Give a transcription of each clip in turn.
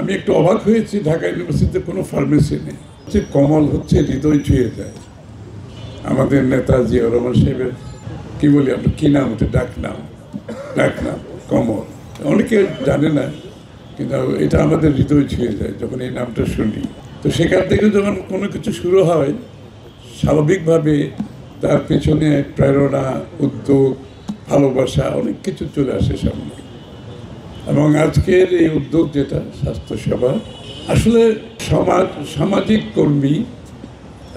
আমি একটু অবাক হয়েছি, ঢাকা ইউনিভার্সিটিতে কোনো ফার্মেসি নেই। কমল হচ্ছে হৃদয় ছুঁয়ে যায়। আমাদের নেতা জিয়াউর রহমান সাহেবের কি বলি আমরা, কি নাম ওটা, ডাক নাম কমল। অনেকে জানে না, কিন্তু এটা আমাদের হৃদয় ছুঁয়ে যায় যখন এই নামটা শুনি। তো সেখান থেকে যখন কোনো কিছু শুরু হয়, স্বাভাবিকভাবে তার পেছনে প্রেরণা, উদ্যোগ, ভালোবাসা অনেক কিছু চলে আসে সামনে। এবং আজকের এই উদ্যোগ যেটা স্বাস্থ্যসেবা, আসলে সামাজিক কর্মী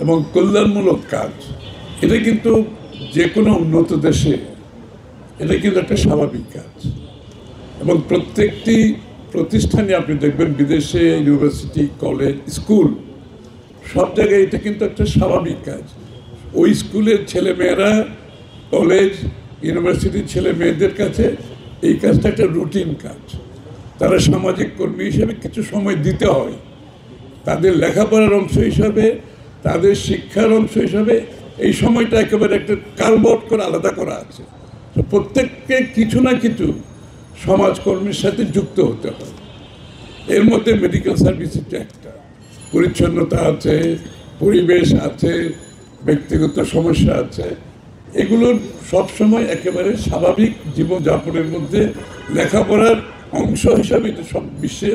এবং কল্যাণমূলক কাজ, এটা কিন্তু যে কোনো উন্নত দেশে এটা কিন্তু একটা স্বাভাবিক কাজ। এবং প্রত্যেকটি প্রতিষ্ঠানে আপনি দেখবেন, বিদেশে ইউনিভার্সিটি, কলেজ, স্কুল, সব জায়গায় এটা কিন্তু একটা স্বাভাবিক কাজ। ওই স্কুলের ছেলেমেয়েরা, কলেজ, ইউনিভার্সিটির ছেলে মেয়েদের কাছে এই কাজটা একটা রুটিন কাজ। তারা সামাজিক কর্মী হিসেবে কিছু সময় দিতে হয়, তাদের লেখাপড়ার অংশ হিসাবে, তাদের শিক্ষার অংশ হিসাবে এই সময়টা একেবারে একটা কার্ভআউট করে আলাদা করা আছে। তো প্রত্যেককে কিছু না কিছু সমাজকর্মীর সাথে যুক্ত হতে হয়। এর মধ্যে মেডিকেল সার্ভিসটা একটা, পরিচ্ছন্নতা আছে, পরিবেশ আছে, ব্যক্তিগত সমস্যা আছে। এগুলোর সবসময় একেবারে স্বাভাবিক জীবনযাপনের মধ্যে লেখাপড়ার অংশ হিসাবে এটা সব বিশ্বে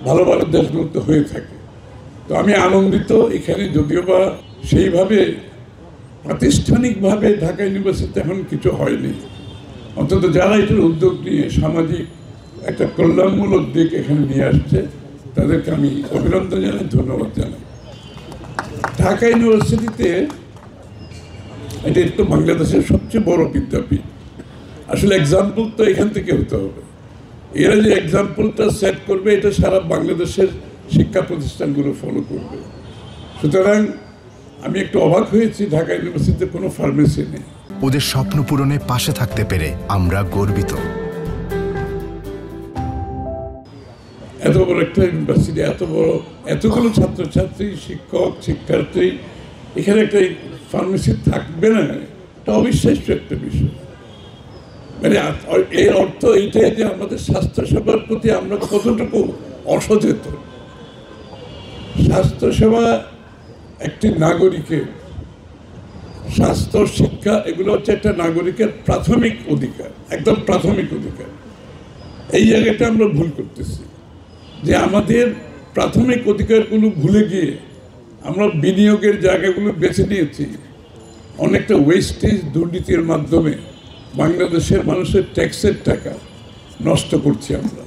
ভালো ভালো দেশগুলোতে হয়ে থাকে। তো আমি আনন্দিত, এখানে যদিও বা সেইভাবে প্রাতিষ্ঠানিকভাবে ঢাকা ইউনিভার্সিটিতে এখন কিছু হয়নি, অন্তত যারা এটার উদ্যোগ নিয়ে সামাজিক একটা কল্যাণমূলক দিক এখানে নিয়ে আসছে, তাদেরকে আমি অভিনন্দন জানাই, ধন্যবাদ জানাই। ঢাকা ইউনিভার্সিটিতে এটা তো বাংলাদেশের সবচেয়ে বড় বিদ্যাপীঠ। আসলে এক্সাম্পল তো এখান থেকে হতে হবে। এরা যে এক্সাম্পলটা সেট করবে, এটা সারা বাংলাদেশের শিক্ষা প্রতিষ্ঠানগুলো ফলো করবে। সুতরাং আমি একটু অবাক হয়েছি, ঢাকা ইউনিভার্সিটিতে কোনো ফার্মেসি নেই। ওদের স্বপ্ন পূরণে পাশে থাকতে পেরে আমরা গর্বিত। এত বড় একটা ইউনিভার্সিটি, এত বড়, এতগুলো ছাত্রছাত্রী, শিক্ষক, শিক্ষার্থী, এখানে একটা ফার্মেসি থাকবে না, এটা অবিশ্বাস্য একটা বিষয়। মানে এর অর্থ এইটাই যে আমাদের স্বাস্থ্যসেবার প্রতি আমরা কতটুকু অসচেতন। স্বাস্থ্যসেবা একটি নাগরিকের, স্বাস্থ্য, শিক্ষা, এগুলো হচ্ছে একটা নাগরিকের প্রাথমিক অধিকার, একদম প্রাথমিক অধিকার। এই জায়গাটা আমরা ভুল করতেছি, যে আমাদের প্রাথমিক অধিকারগুলো ভুলে গিয়ে আমরা বিনিয়োগের জায়গাগুলো বেছে নিয়েছি অনেকটা ওয়েস্টেজ, দুর্নীতির মাধ্যমে বাংলাদেশের মানুষের ট্যাক্সের টাকা নষ্ট করছি আমরা।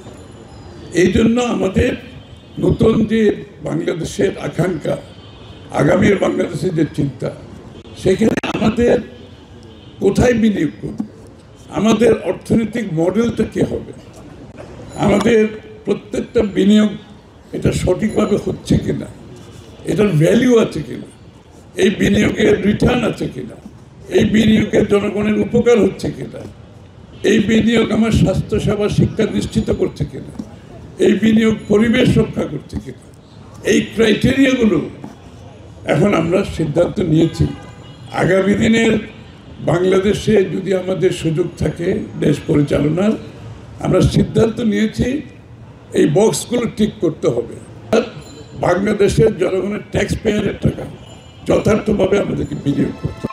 এই জন্য আমাদের নতুন যে বাংলাদেশের আকাঙ্ক্ষা, আগামীর বাংলাদেশের যে চিন্তা, সেখানে আমাদের কোথায় বিনিয়োগ করব, আমাদের অর্থনৈতিক মডেলটা কী হবে, আমাদের প্রত্যেকটা বিনিয়োগ এটা সঠিকভাবে হচ্ছে কিনা, এটার ভ্যালিউ আছে কিনা, এই বিনিয়োগের রিটার্ন আছে কিনা, এই বিনিয়োগের জনগণের উপকার হচ্ছে কিনা, এই বিনিয়োগ আমার স্বাস্থ্যসেবা, শিক্ষা নিশ্চিত করছে কিনা, এই বিনিয়োগ পরিবেশ রক্ষা করছে কিনা, এই ক্রাইটেরিয়াগুলো এখন আমরা সিদ্ধান্ত নিয়েছি। আগামী দিনের বাংলাদেশে যদি আমাদের সুযোগ থাকে দেশ পরিচালনার, আমরা সিদ্ধান্ত নিয়েছি এই বক্সগুলো ঠিক করতে হবে। বাংলাদেশের জনগণের ট্যাক্স পেয়ারের টাকা যথার্থভাবে আমাদেরকে বিনিয়োগ করতে হবে।